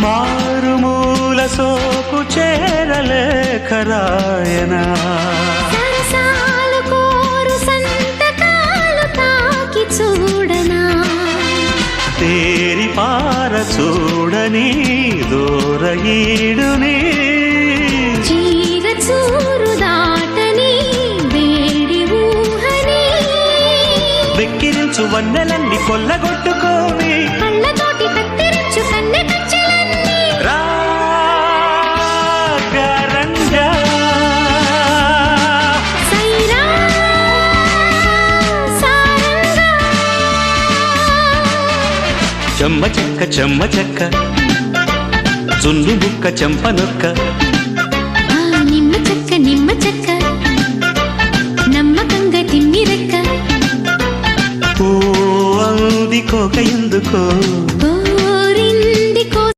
మారుమూల సోకు చేరలేఖ రాయనా సరసాలు కోరు సంతకాలు తాకి చూడనా తేరి పార చూడని దూరయీడుని చీర చూరు దాటని వేడి ఊహని వెక్కిరించు వన్నెలన్నీ కొల్లగొట్టుకోవి కళ్ళతోటి కత్తిరించు కన్నె కచ్చలన్నీ రాగరంగా సైరా సారంగా చెమ్మ చెక్క జున్ను బుక్క చెంపనొక్క ఆ నిమ్మ చెక్క నమ్మకంగా తిమ్మిరెక్క ఓ అంది కోక ఎందుకో ఓ